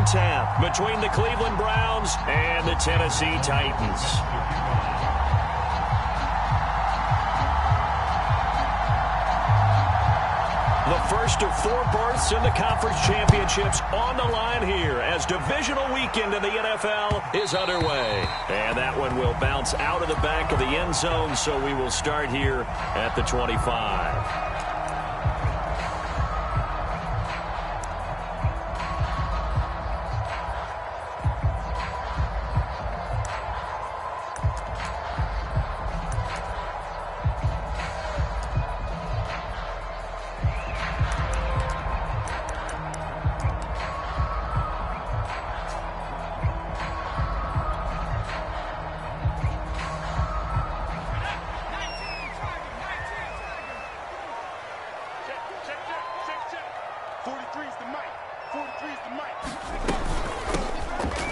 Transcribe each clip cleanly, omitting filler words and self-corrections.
on tap between the Cleveland Browns and the Tennessee Titans. The first of 4 berths in the conference championships on the line here as divisional weekend in the NFL is underway. And that one will bounce out of the back of the end zone, so we will start here at the 25.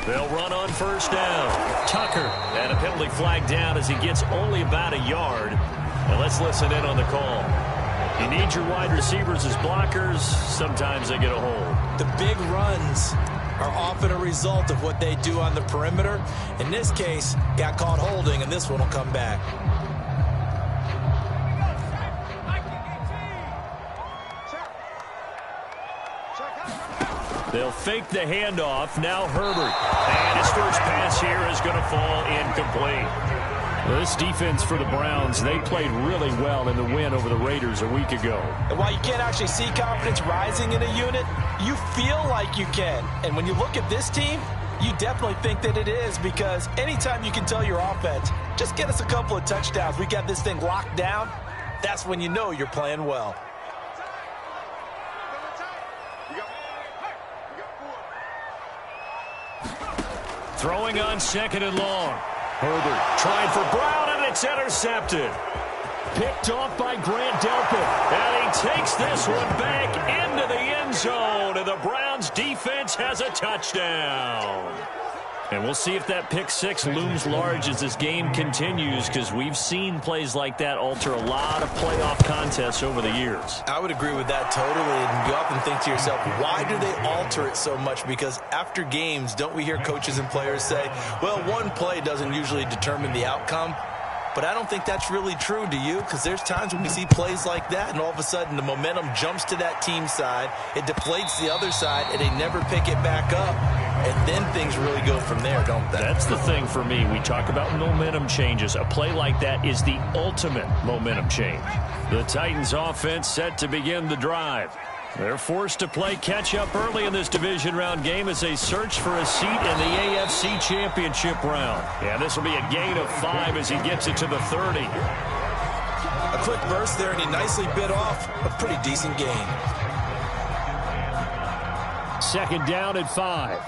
They'll run on first down. Tucker, and a penalty flag down as he gets only about a yard. And let's listen in on the call. You need your wide receivers as blockers. Sometimes they get a hold. The big runs are often a result of what they do on the perimeter. In this case, got caught holding, and this one will come back. They'll fake the handoff. Now Herbert. And his first pass here is going to fall incomplete. This defense for the Browns, they played really well in the win over the Raiders a week ago. And while you can't actually see confidence rising in a unit, you feel like you can. And when you look at this team, you definitely think that it is, because anytime you can tell your offense, just get us a couple of touchdowns, we got this thing locked down, that's when you know you're playing well. Throwing on second and long. Herbert trying for Brown, and it's intercepted. Picked off by Grant Delpit. And he takes this one back into the end zone. And the Browns defense has a touchdown. And we'll see if that pick six looms large as this game continues, because we've seen plays like that alter a lot of playoff contests over the years. I would agree with that totally. And you often think to yourself, why do they alter it so much? Because after games, don't we hear coaches and players say, well, one play doesn't usually determine the outcome? But I don't think that's really true, do you? Because there's times when we see plays like that, and all of a sudden the momentum jumps to that team side, it deflates the other side, and they never pick it back up. And then things really go from there, don't they? That's the thing for me. We talk about momentum changes. A play like that is the ultimate momentum change. The Titans offense set to begin the drive. They're forced to play catch-up early in this division round game as they search for a seat in the AFC Championship round. And this will be a gain of 5 as he gets it to the 30. A quick burst there, and he nicely bit off a pretty decent gain. Second down at 5.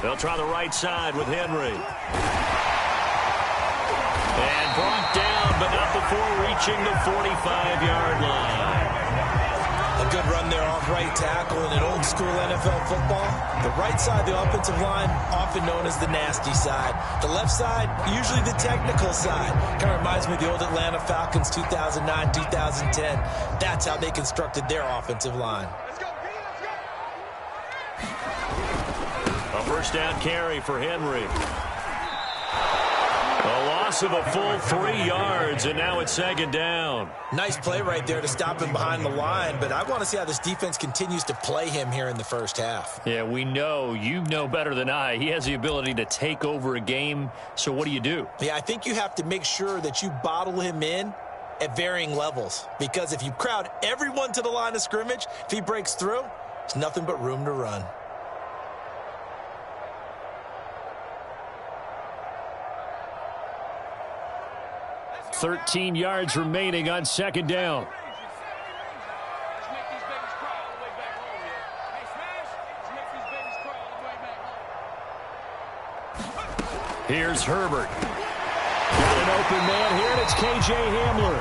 They'll try the right side with Henry. And brought down, but not before reaching the 45-yard line. A good run there off right tackle in an old school NFL football. The right side of the offensive line, often known as the nasty side. The left side, usually the technical side. Kind of reminds me of the old Atlanta Falcons 2009, 2010. That's how they constructed their offensive line. A first down carry for Henry. A loss of a full 3 yards, and now it's second down. Nice play right there to stop him behind the line, but I want to see how this defense continues to play him here in the first half. Yeah, we know. You know better than I. He has the ability to take over a game, so what do? Yeah, I think you have to make sure that you bottle him in at varying levels, because if you crowd everyone to the line of scrimmage, if he breaks through, there's nothing but room to run. 13 yards remaining on second down. Here's Herbert. Got an open man here, and it's K.J. Hamler.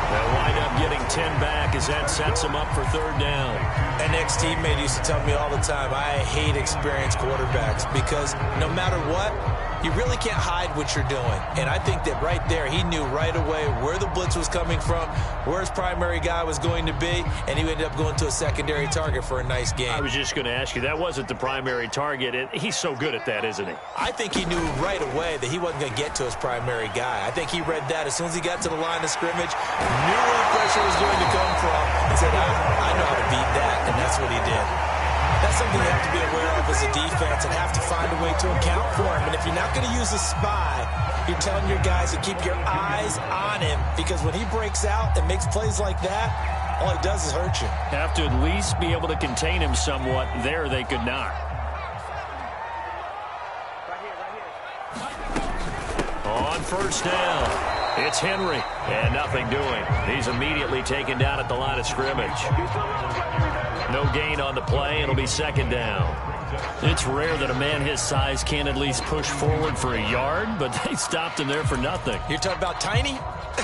They'll wind up getting 10 back as that sets him up for third down. An ex-teammate used to tell me all the time, I hate experienced quarterbacks because no matter what, you really can't hide what you're doing. And I think that right there, he knew right away where the blitz was coming from, where his primary guy was going to be, and he ended up going to a secondary target for a nice game. I was just going to ask you, that wasn't the primary target. He's so good at that, isn't he? I think he knew right away that he wasn't going to get to his primary guy. I think he read that as soon as he got to the line of scrimmage, knew where the pressure was going to come from, and said, I know how to beat that, and that's what he did. That's something you have to be aware of as a defense and have to find a way to account for him. And if you're not going to use a spy, you're telling your guys to keep your eyes on him, because when he breaks out and makes plays like that, all he does is hurt you. Have to at least be able to contain him somewhat. There they could not. On first down, it's Henry, and nothing doing. He's immediately taken down at the line of scrimmage. No gain on the play. It'll be second down. It's rare that a man his size can at least push forward for a yard, but they stopped him there for nothing. You're talking about Tiny?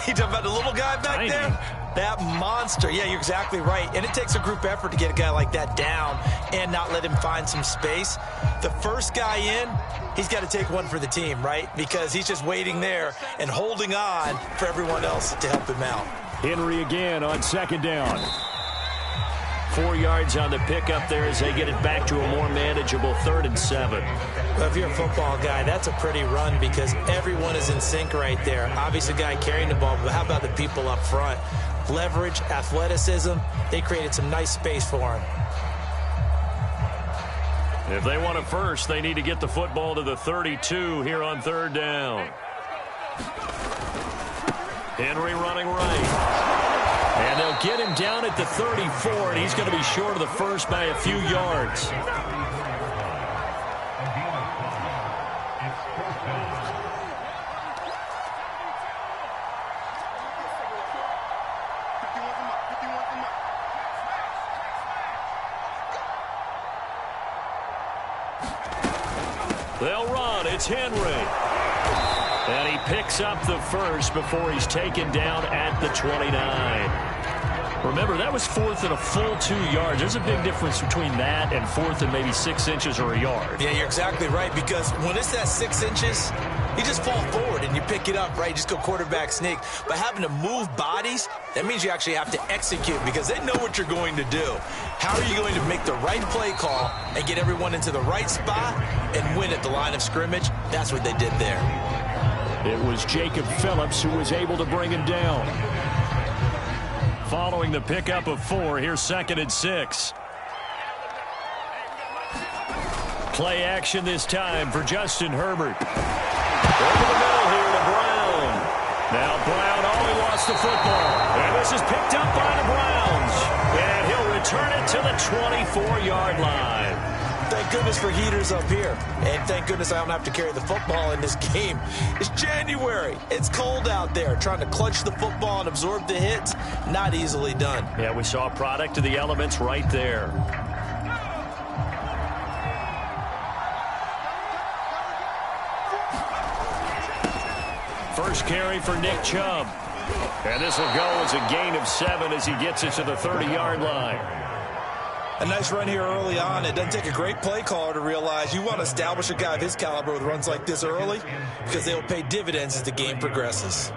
You're talking about the little guy back there? That monster. Yeah, you're exactly right. And it takes a group effort to get a guy like that down and not let him find some space. The first guy in, he's got to take one for the team, right? Because he's just waiting there and holding on for everyone else to help him out. Henry again on second down. 4 yards on the pickup there as they get it back to a more manageable 3rd and 7. Well, if you're a football guy, that's a pretty run because everyone is in sync right there. Obviously, the guy carrying the ball, but how about the people up front? Leverage, athleticism, they created some nice space for him. If they want it first, they need to get the football to the 32 here on 3rd down. Henry running right. And they'll get him down at the 34, and he's going to be short of the first by a few yards. They'll run. It's Henry. And he picks up the first before he's taken down at the 29. Remember, that was 4th and a full 2 yards. There's a big difference between that and 4th and maybe 6 inches or a yard. Yeah, you're exactly right, because when it's that 6 inches, you just fall forward and you pick it up, right? You just go quarterback sneak. But having to move bodies, that means you actually have to execute because they know what you're going to do. How are you going to make the right play call and get everyone into the right spot and win at the line of scrimmage? That's what they did there. It was Jacob Phillips who was able to bring him down. Following the pickup of 4, here's 2nd and 6. Play action this time for Justin Herbert. Over the middle here to Brown. Now Brown only lost the football. And this is picked up by the Browns. And he'll return it to the 24-yard line. Thank goodness for heaters up here. And thank goodness I don't have to carry the football in this game. It's January. It's cold out there. Trying to clutch the football and absorb the hits, not easily done. Yeah, we saw a product of the elements right there. First carry for Nick Chubb. And this will go as a gain of 7 as he gets it to the 30-yard line. A nice run here early on. It doesn't take a great play caller to realize you want to establish a guy of his caliber with runs like this early because they will pay dividends as the game progresses.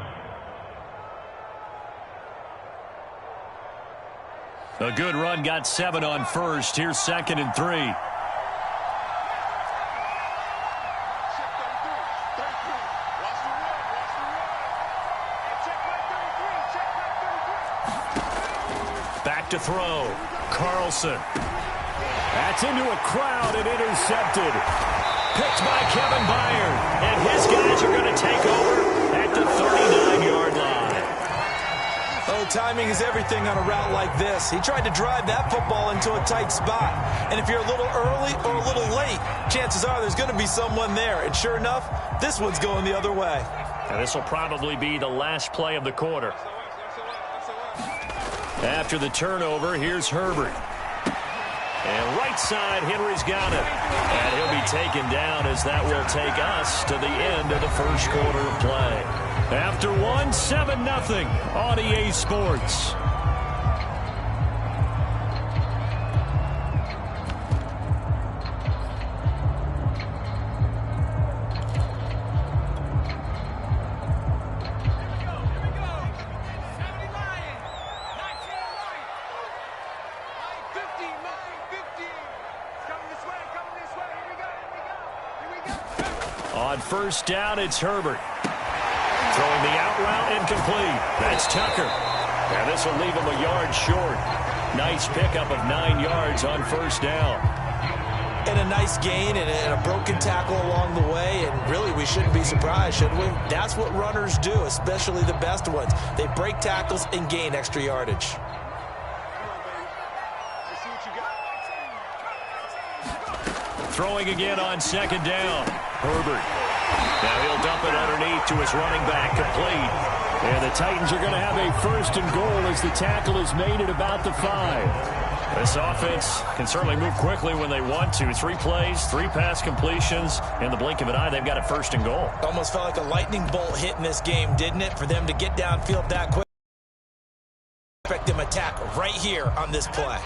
A good run got 7 on first. Here's 2nd and 3. Back to throw. Carlson. That's into a crowd and intercepted. Picked by Kevin Byard. And his guys are going to take over at the 39-yard line. Oh, timing is everything on a route like this. He tried to drive that football into a tight spot. And if you're a little early or a little late, chances are there's going to be someone there. And sure enough, this one's going the other way. And this will probably be the last play of the quarter. After the turnover, here's Herbert. And right side, Henry's got it. And he'll be taken down as that will take us to the end of the first quarter of play. After one, 7-0 on EA Sports. On first down, it's Herbert. Throwing the out route incomplete. That's Tucker. And this will leave him a yard short. Nice pickup of 9 yards on first down. And a nice gain and a broken tackle along the way. And really, we shouldn't be surprised, should we? That's what runners do, especially the best ones. They break tackles and gain extra yardage. Throwing again on second down. Herbert. Now he'll dump it underneath to his running back, complete. And the Titans are going to have a first and goal as the tackle is made at about the 5. This offense can certainly move quickly when they want to. 3 plays, 3 pass completions. In the blink of an eye, they've got a first and goal. Almost felt like a lightning bolt hit in this game, didn't it? For them to get downfield that quick. Expect them attack right here on this play.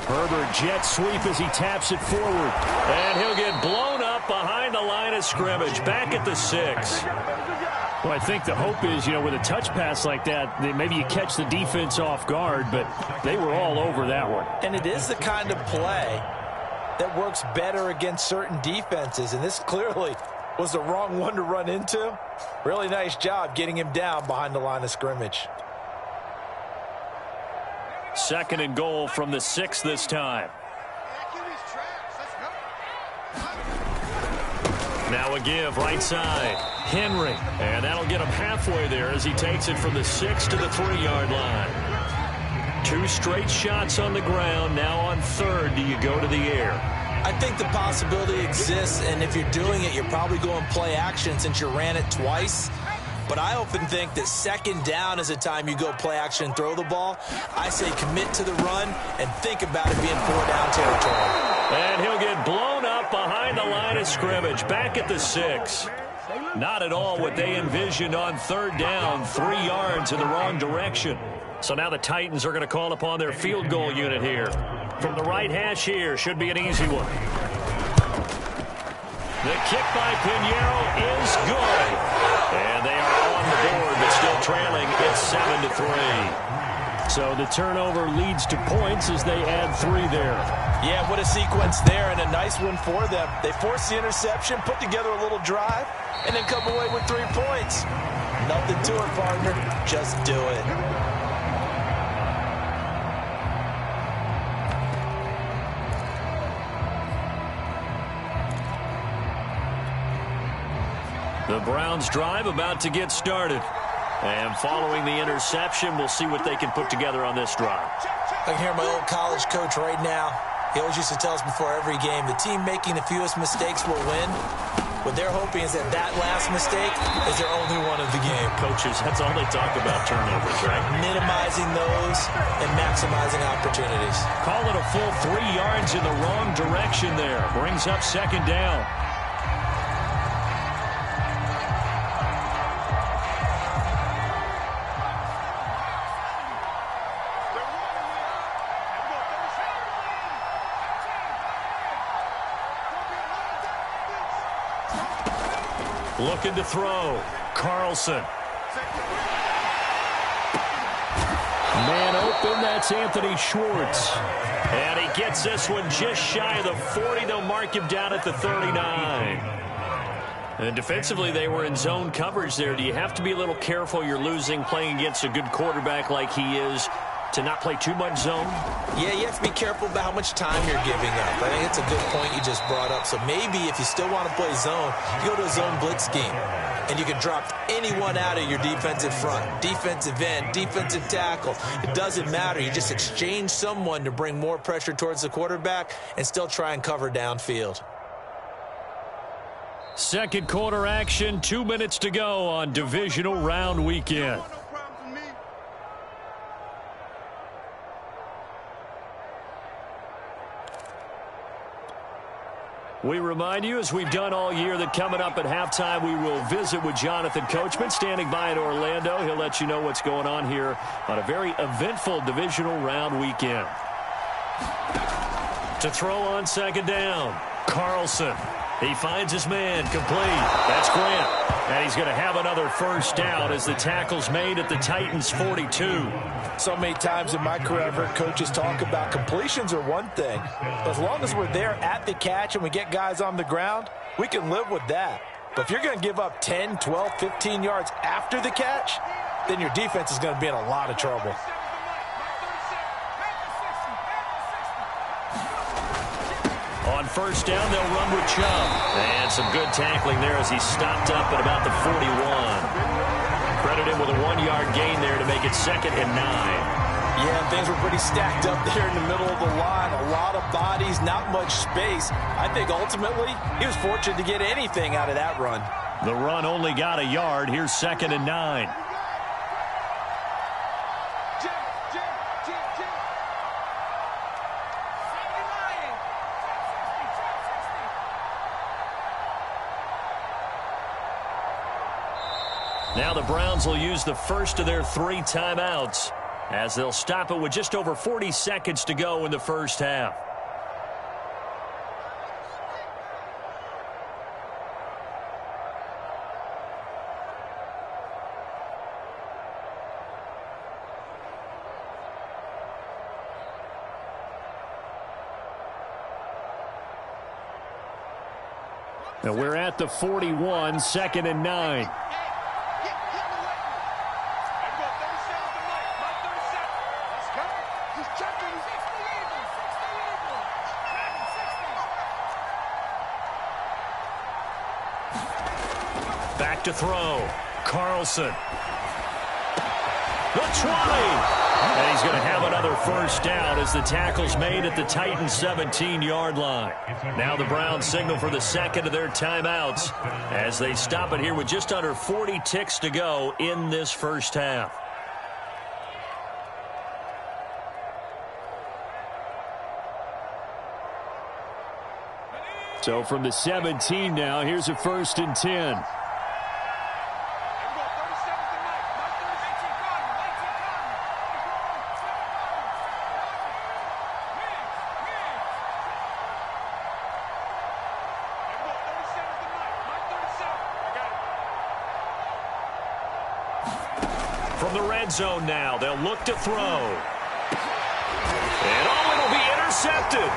Herbert jet sweep as he taps it forward. And he'll get blown up behind the line of scrimmage. Back at the 6. Well, I think the hope is, with a touch pass like that, maybe you catch the defense off guard, but they were all over that one. And it is the kind of play that works better against certain defenses. And this clearly was the wrong one to run into. Really nice job getting him down behind the line of scrimmage. Second and goal from the 6 this time. Now a give right side. Henry. And that'll get him halfway there as he takes it from the 6 to the 3-yard line. 2 straight shots on the ground. Now on third, do you go to the air? I think the possibility exists, and if you're doing it, you're probably going play action since you ran it twice. But I often think that second down is a time you go play action and throw the ball. I say commit to the run and think about it being 4-down territory. And he'll get blown up behind the line of scrimmage. Back at the 6. Not at all what they envisioned on third down. 3 yards in the wrong direction. So now the Titans are going to call upon their field goal unit here. From the right hash here, should be an easy one. The kick by Pinheiro is good. And they are on the board, but still trailing. It's 7-3. So the turnover leads to points as they add 3 there. Yeah, what a sequence there, and a nice one for them. They force the interception, put together a little drive, and then come away with 3 points. Nothing to it, partner. Just do it. The Browns drive about to get started. And following the interception, we'll see what they can put together on this drive. I can hear my old college coach right now. He always used to tell us before every game, the team making the fewest mistakes will win. What they're hoping is that that last mistake is their only one of the game. Coaches, that's all they talk about, turnovers, right? Minimizing those and maximizing opportunities. Call it a full 3 yards in the wrong direction there. Brings up second down. Looking to throw. Carlson. Man open, that's Anthony Schwartz. And he gets this one just shy of the 40. They'll mark him down at the 39. And defensively, they were in zone coverage there. Do you have to be a little careful? You're losing playing against a good quarterback like he is to not play too much zone? Yeah, you have to be careful about how much time you're giving up. I think it's a good point you just brought up. So maybe if you still want to play zone, you go to a zone blitz scheme. And you can drop anyone out of your defensive front. Defensive end, defensive tackle. It doesn't matter. You just exchange someone to bring more pressure towards the quarterback and still try and cover downfield. Second quarter action, 2 minutes to go on divisional round weekend. We remind you, as we've done all year, that coming up at halftime, we will visit with Jonathan Coachman, standing by in Orlando. He'll let you know what's going on here on a very eventful divisional round weekend. To throw on second down, Carlson. He finds his man, complete. That's Grant. And he's going to have another first down as the tackle's made at the Titans' 42. So many times in my career, I've heard coaches talk about completions are one thing. As long as we're there at the catch and we get guys on the ground, we can live with that. But if you're going to give up 10, 12, 15 yards after the catch, then your defense is going to be in a lot of trouble. On first down, they'll run with Chubb. And some good tackling there as he stopped up at about the 41. Credit him with a 1-yard gain there to make it 2nd and 9. Yeah, and things were pretty stacked up there in the middle of the line. A lot of bodies, not much space. I think ultimately he was fortunate to get anything out of that run. The run only got a yard. Here's 2nd and 9. Now the Browns will use the first of their 3 timeouts as they'll stop it with just over 40 seconds to go in the first half. Now we're at the 41, 2nd and 9. Back to throw. Carlson. The 20. And he's going to have another first down as the tackle's made at the Titans' 17-yard line. Now the Browns signal for the second of their timeouts as they stop it here with just under 40 ticks to go in this first half. So from the 17 now, here's a 1st and 10. From the red zone now, they'll look to throw. And it'll be intercepted.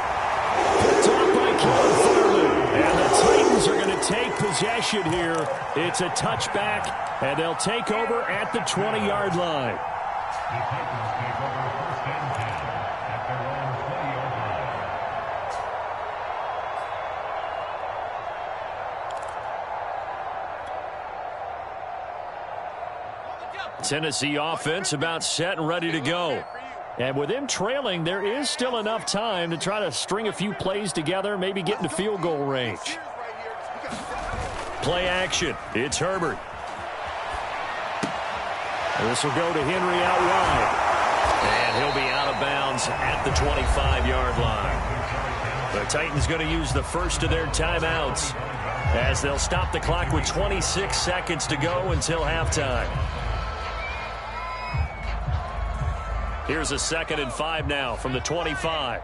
Picked off by Kevin Farley. And the Titans are going to take possession here. It's a touchback, and they'll take over at the 20-yard line. Tennessee offense about set and ready to go. And with them trailing, there is still enough time to try to string a few plays together, maybe get into field goal range. Play action. It's Herbert. This will go to Henry out wide. And he'll be out of bounds at the 25-yard line. The Titans going to use the first of their timeouts as they'll stop the clock with 26 seconds to go until halftime. Here's a 2nd and 5 now from the 25.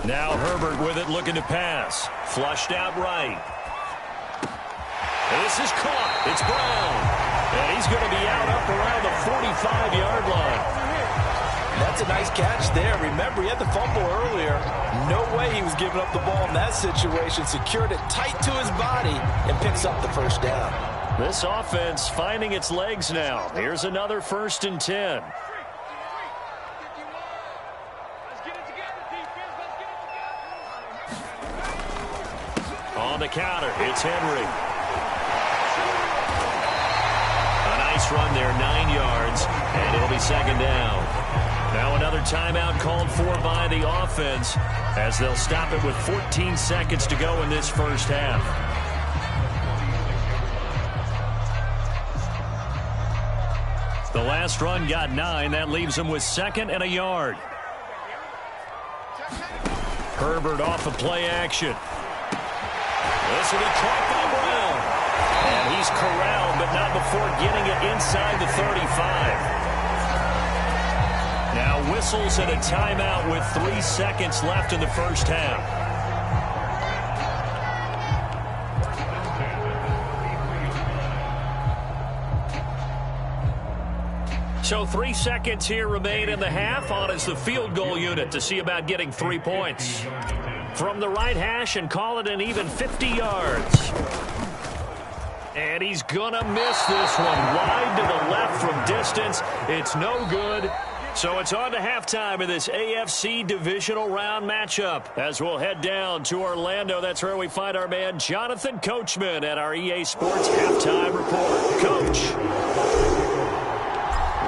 Now Herbert with it, looking to pass. Flushed out right. This is caught. It's Brown. And he's going to be out up around the 45-yard line. That's a nice catch there. Remember, he had the fumble earlier. No way he was giving up the ball in that situation. Secured it tight to his body and picks up the first down. This offense finding its legs now. Here's another 1st and 10. On the counter, it's Henry. Run there, 9 yards, and it'll be 2nd down. Now another timeout called for by the offense as they'll stop it with 14 seconds to go in this first half. The last run got 9. That leaves them with 2nd and a yard. Herbert off of play action. This will be caught by Brown. And he's corralled, but not before getting it inside the 35. Now whistles and a timeout with 3 seconds left in the first half. So 3 seconds here remain in the half. On is the field goal unit to see about getting 3 points. From the right hash and call it an even 50 yards. And he's going to miss this one. Wide to the left from distance. It's no good. So it's on to halftime in this AFC divisional round matchup. As we'll head down to Orlando, that's where we find our man Jonathan Coachman at our EA Sports Halftime Report. Coach.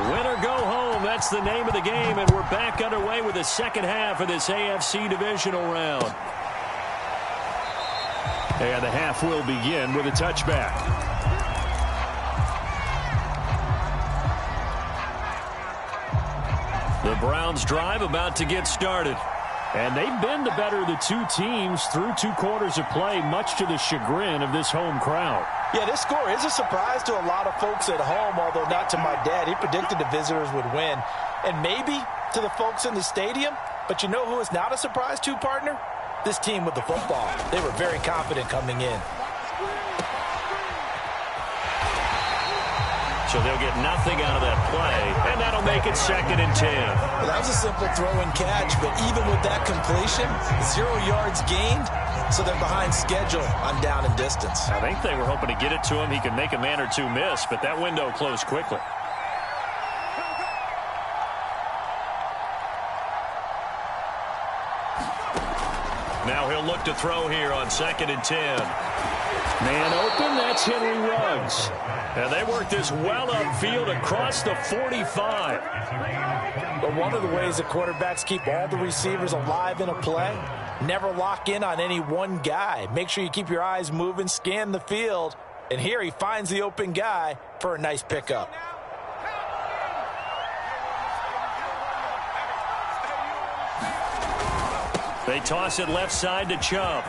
Win or go home, that's the name of the game, and we're back underway with the second half of this AFC divisional round. And the half will begin with a touchback. The Browns drive about to get started. And they've been the better of the two teams through 2 quarters of play, much to the chagrin of this home crowd. Yeah, this score is a surprise to a lot of folks at home, although not to my dad. He predicted the visitors would win. And maybe to the folks in the stadium. But you know who is not a surprise to, partner? This team with the football. They were very confident coming in. So they'll get nothing out of that play, and that'll make it 2nd and 10. Well, that was a simple throw and catch, but even with that completion, 0 yards gained, so they're behind schedule on down and distance. I think they were hoping to get it to him. He could make a man or two miss, but that window closed quickly. Now he'll look to throw here on 2nd and 10. Man open, that's Henry Ruggs. And they work this well upfield across the 45. But one of the ways the quarterbacks keep all the receivers alive in a play, never lock in on any one guy. Make sure you keep your eyes moving, scan the field. And here he finds the open guy for a nice pickup. They toss it left side to Chubb.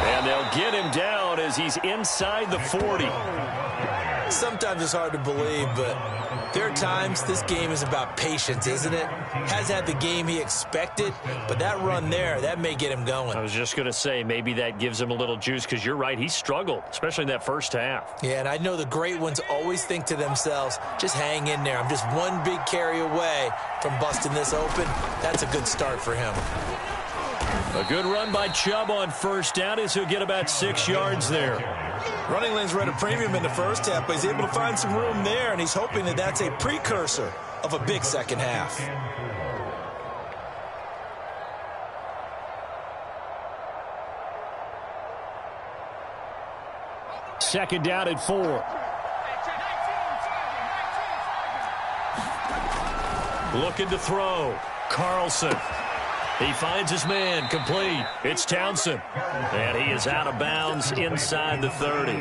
And they'll get him down as he's inside the 40. Sometimes it's hard to believe, but there are times this game is about patience, isn't it? Has had the game he expected, but that run there, that may get him going. I was just going to say, maybe that gives him a little juice, because you're right, he struggled, especially in that first half. Yeah, and I know the great ones always think to themselves, just hang in there. I'm just one big carry away from busting this open. That's a good start for him. A good run by Chubb on first down as he'll get about 6 yards there. Running lanes were at a premium in the first half, but he's able to find some room there, and he's hoping that that's a precursor of a big second half. Second down at 4. Looking to throw. Carlson. He finds his man, complete. It's Townsend. And he is out of bounds inside the 30.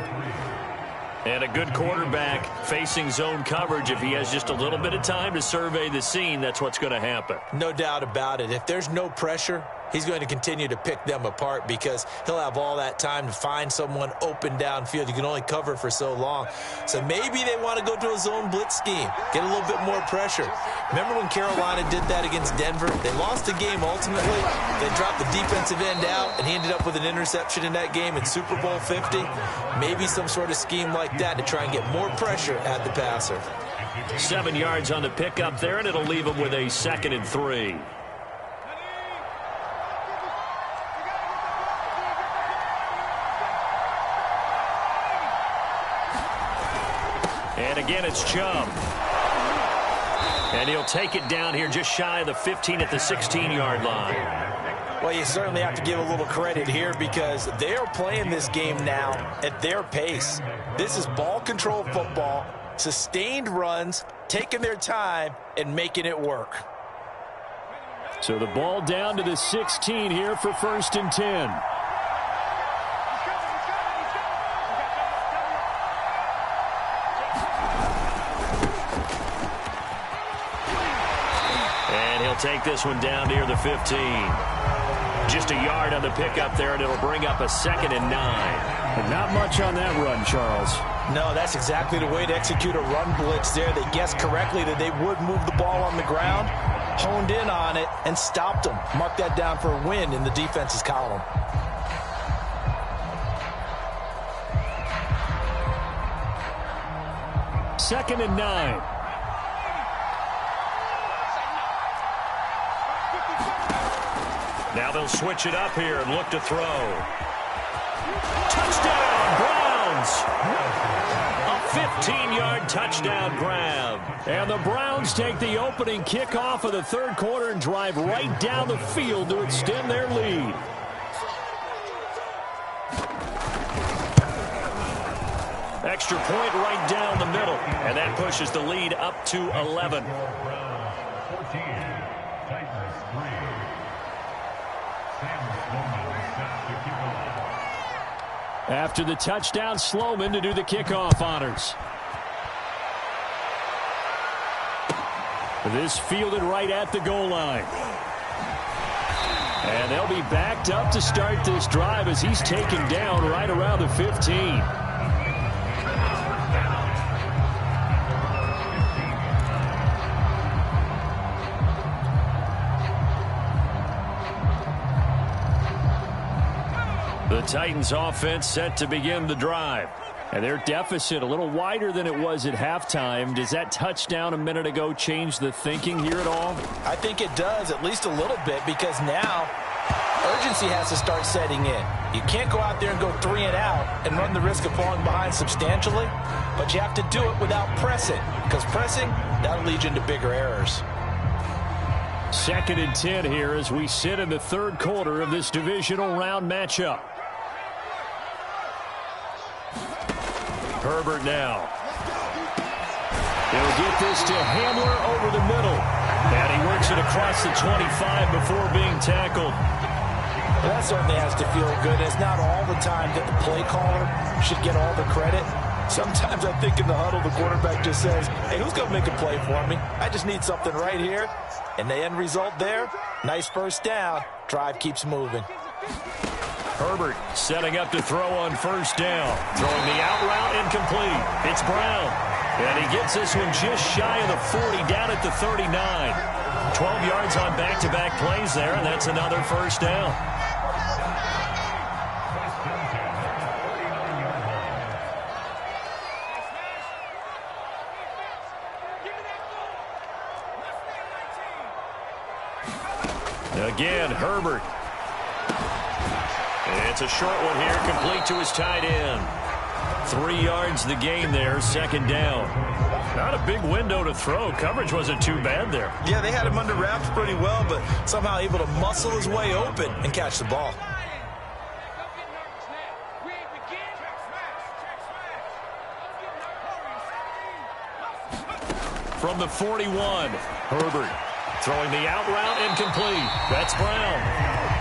And a good quarterback facing zone coverage. If he has just a little bit of time to survey the scene, that's what's going to happen. No doubt about it. If there's no pressure, he's going to continue to pick them apart because he'll have all that time to find someone open downfield. You can only cover for so long. So maybe they want to go to a zone blitz scheme, get a little bit more pressure. Remember when Carolina did that against Denver? They lost the game ultimately. They dropped the defensive end out, and he ended up with an interception in that game in Super Bowl 50. Maybe some sort of scheme like that to try and get more pressure at the passer. 7 yards on the pickup there, and it'll leave him with a 2nd and 3. And again, it's Chubb. And he'll take it down here just shy of the 15 at the 16-yard line. Well, you certainly have to give a little credit here because they are playing this game now at their pace. This is ball control football, sustained runs, taking their time, and making it work. So the ball down to the 16 here for 1st and 10. take this one down near the 15. Just a yard on the pickup there, and it'll bring up a 2nd and 9. And not much on that run, Charles. No, that's exactly the way to execute a run blitz there. They guessed correctly that they would move the ball on the ground, honed in on it, and stopped them. Mark that down for a win in the defense's column. Second and 9. Now they'll switch it up here and look to throw. Touchdown, Browns! A 15-yard touchdown grab. And the Browns take the opening kickoff of the third quarter and drive right down the field to extend their lead. Extra point right down the middle, and that pushes the lead up to 11. After the touchdown, Sloman to do the kickoff honors. This fielded right at the goal line. And they'll be backed up to start this drive as he's taken down right around the 15. The Titans offense set to begin the drive. And their deficit a little wider than it was at halftime. Does that touchdown a minute ago change the thinking here at all? I think it does, at least a little bit, because now urgency has to start setting in. You can't go out there and go 3 and out and run the risk of falling behind substantially, but you have to do it without pressing, because pressing, that'll lead you into bigger errors. 2nd and 10 here as we sit in the third quarter of this divisional round matchup. Herbert now. He'll get this to Hamler over the middle. And he works it across the 25 before being tackled. Well, that certainly has to feel good. It's not all the time that the play caller should get all the credit. Sometimes I think in the huddle, the quarterback just says, hey, who's going to make a play for me? I just need something right here. And the end result there, nice first down. Drive keeps moving. Herbert setting up to throw on first down. Throwing the out route incomplete. It's Brown. And he gets this one just shy of the 40 down at the 39. 12 yards on back-to-back plays there, and that's another first down. Again, Herbert. It's a short one here, complete to his tight end. 3 yards the gain there, 2nd down. Not a big window to throw. Coverage wasn't too bad there. Yeah, they had him under wraps pretty well, but somehow able to muscle his way open and catch the ball. From the 41, Herbert throwing the out route incomplete. That's Brown.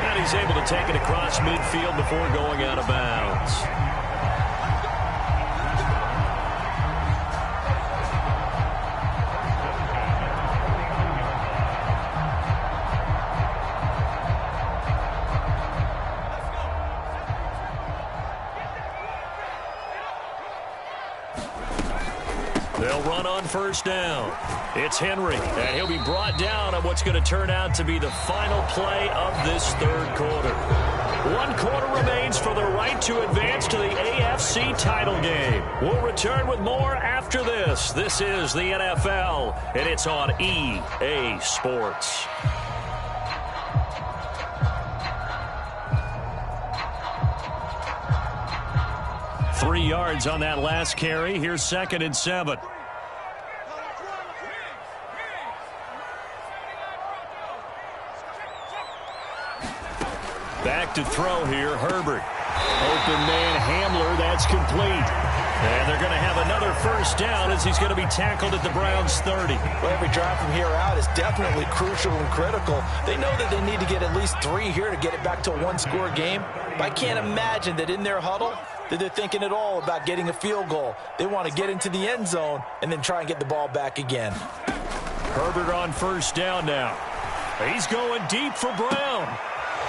And he's able to take it across midfield before going out of bounds. They'll run on first down. It's Henry, and he'll be brought down on what's going to turn out to be the final play of this third quarter. 1 quarter remains for the right to advance to the AFC title game. We'll return with more after this. This is the NFL, and it's on EA Sports. Three yards on that last carry. Here's 2nd and 7. Back to throw here, Herbert. Open man, Hamler, that's complete. And they're going to have another first down as he's going to be tackled at the Browns' 30. Well, every drive from here out is definitely crucial and critical. They know that they need to get at least 3 here to get it back to a 1-score game. But I can't imagine that in their huddle that they're thinking at all about getting a field goal. They want to get into the end zone and then try and get the ball back again. Herbert on first down now. He's going deep for Brown.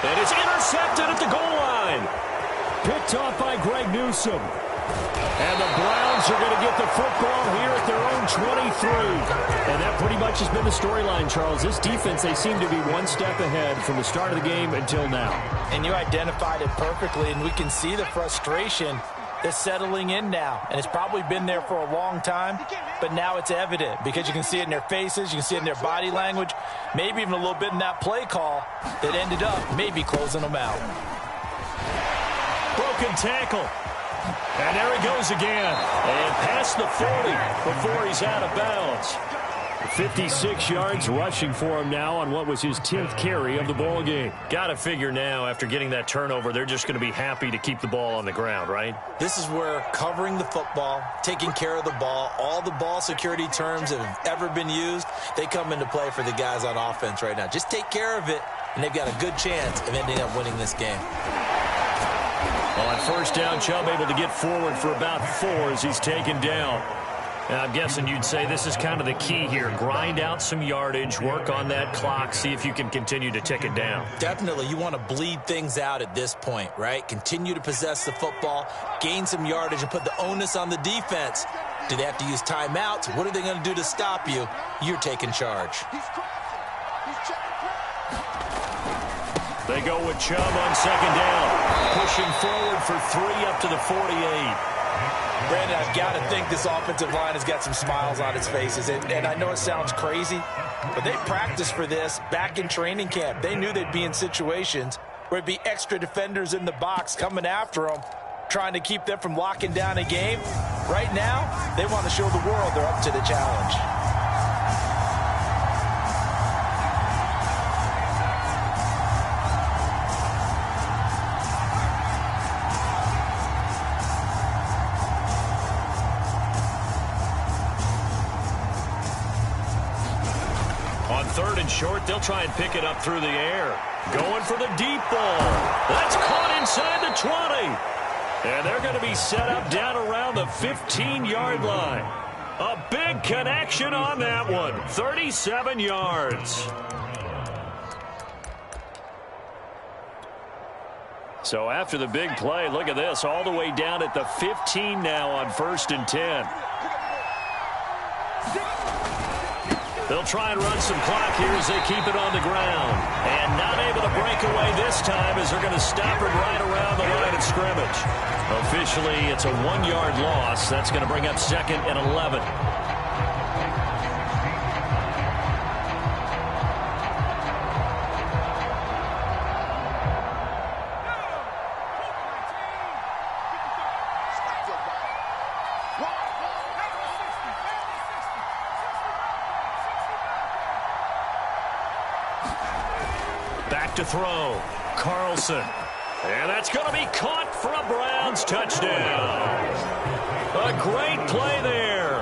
And it's intercepted at the goal line. Picked off by Greg Newsome. And the Browns are going to get the football here at their own 23. And that pretty much has been the storyline, Charles. This defense, they seem to be one step ahead from the start of the game until now. And you identified it perfectly, and we can see the frustration that's settling in now. And it's probably been there for a long time, but now it's evident because you can see it in their faces, you can see it in their body language, maybe even a little bit in that play call that ended up maybe closing them out. Broken tackle. And there he goes again. And past the 40 before he's out of bounds. 56 yards rushing for him now on what was his 10th carry of the ball game. Got to figure now, after getting that turnover, they're just going to be happy to keep the ball on the ground, right? This is where covering the football, taking care of the ball, all the ball security terms that have ever been used, they come into play for the guys on offense right now. Just take care of it, and they've got a good chance of ending up winning this game. On first down, Chubb able to get forward for about 4 as he's taken down. And I'm guessing you'd say this is kind of the key here. Grind out some yardage, work on that clock, see if you can continue to tick it down. Definitely. You want to bleed things out at this point, right? Continue to possess the football, gain some yardage, and put the onus on the defense. Do they have to use timeouts? What are they going to do to stop you? You're taking charge. They go with Chubb on second down. Pushing forward for 3 up to the 48. Brandon, I've got to think this offensive line has got some smiles on its faces. And I know it sounds crazy, but they practiced for this back in training camp. They knew they'd be in situations where there'd be extra defenders in the box coming after them, trying to keep them from locking down a game. Right now, they want to show the world they're up to the challenge. Third and short, they'll try and pick it up through the air. Going for the deep ball. That's caught inside the 20. And they're going to be set up down around the 15-yard line. A big connection on that one. 37 yards. So after the big play, look at this. All the way down at the 15 now on 1st and 10. They'll try and run some clock here as they keep it on the ground. And not able to break away this time as they're going to stop it right around the line of scrimmage. Officially, it's a 1-yard loss. That's going to bring up 2nd and 11. Back to throw. Carlson. And that's going to be caught for a Browns touchdown. A great play there.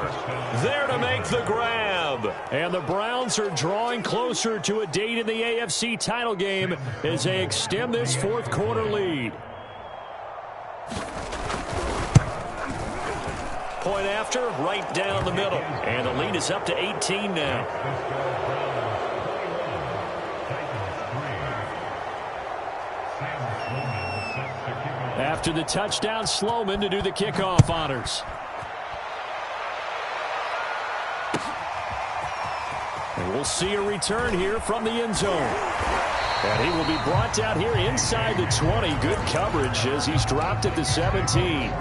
There to make the grab. And the Browns are drawing closer to a date in the AFC title game as they extend this 4th quarter lead. Point after, right down the middle. And the lead is up to 18 now. After the touchdown, Sloman to do the kickoff honors. And we'll see a return here from the end zone. And he will be brought down here inside the 20. Good coverage as he's dropped at the 17.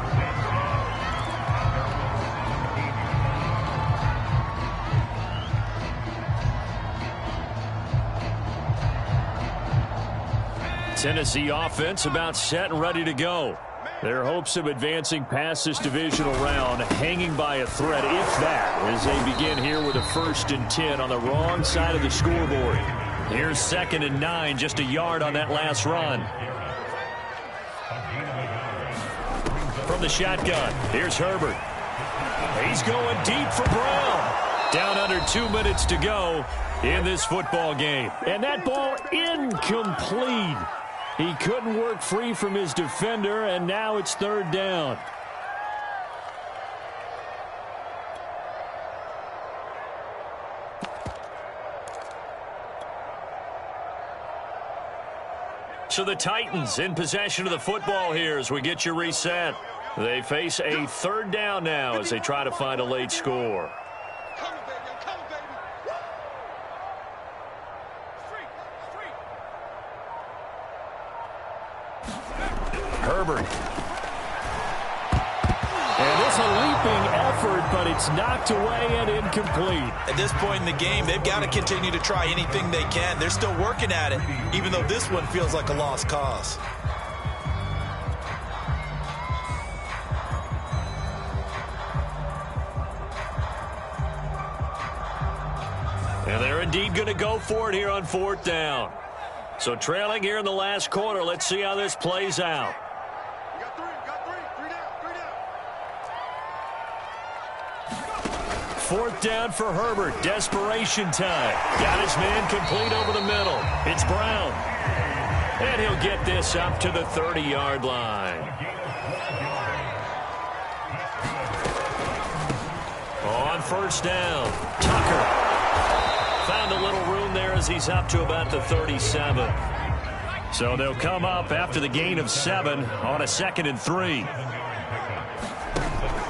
Tennessee offense about set and ready to go. Their hopes of advancing past this divisional round hanging by a thread, if that, as they begin here with a 1st and 10 on the wrong side of the scoreboard. Here's 2nd and 9, just a yard on that last run. From the shotgun, here's Herbert. He's going deep for Brown. Down under 2 minutes to go in this football game. And that ball incomplete. He couldn't work free from his defender, and now it's 3rd down. So the Titans in possession of the football here as we get you reset. They face a third down now as they try to find a late score. Herbert. And this a leaping effort, but it's knocked away and incomplete. At this point in the game, they've got to continue to try anything they can. They're still working at it, even though this one feels like a lost cause. And they're indeed going to go for it here on fourth down. So trailing here in the last quarter, let's see how this plays out. Fourth down for Herbert. Desperation time. Got his man complete over the middle. It's Brown. And he'll get this up to the 30-yard line. On first down, Tucker. Found a little room there as he's up to about the 37. So they'll come up after the gain of 7 on a 2nd and 3.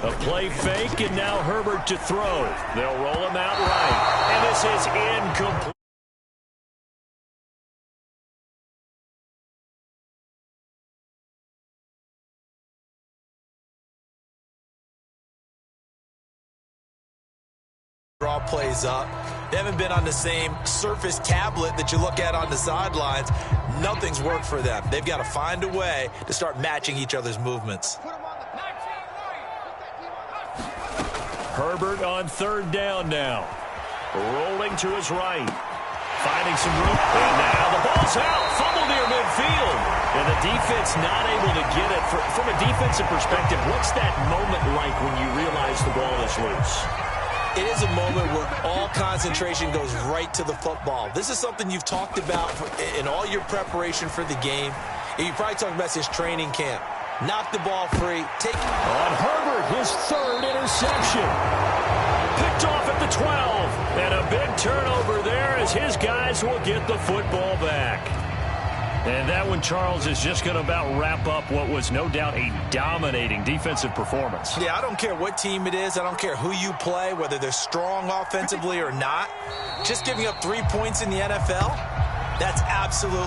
A play fake, and now Herbert to throw. They'll roll him out right. And this is incomplete. Draw plays up. They haven't been on the same surface tablet that you look at on the sidelines. Nothing's worked for them. They've got to find a way to start matching each other's movements. Herbert on third down now. Rolling to his right. Finding some room. And now the ball's out. Fumble near midfield. And the defense not able to get it. From a defensive perspective, what's that moment like when you realize the ball is loose? It is a moment where all concentration goes right to the football. This is something you've talked about in all your preparation for the game. And you probably talked about since training camp. Knock the ball free. Take on Herbert, his third interception. Picked off at the 12. And a big turnover there as his guys will get the football back. And that one, Charles, is just going to about wrap up what was no doubt a dominating defensive performance. Yeah, I don't care what team it is. I don't care who you play, whether they're strong offensively or not. Just giving up 3 points in the NFL, that's absolutely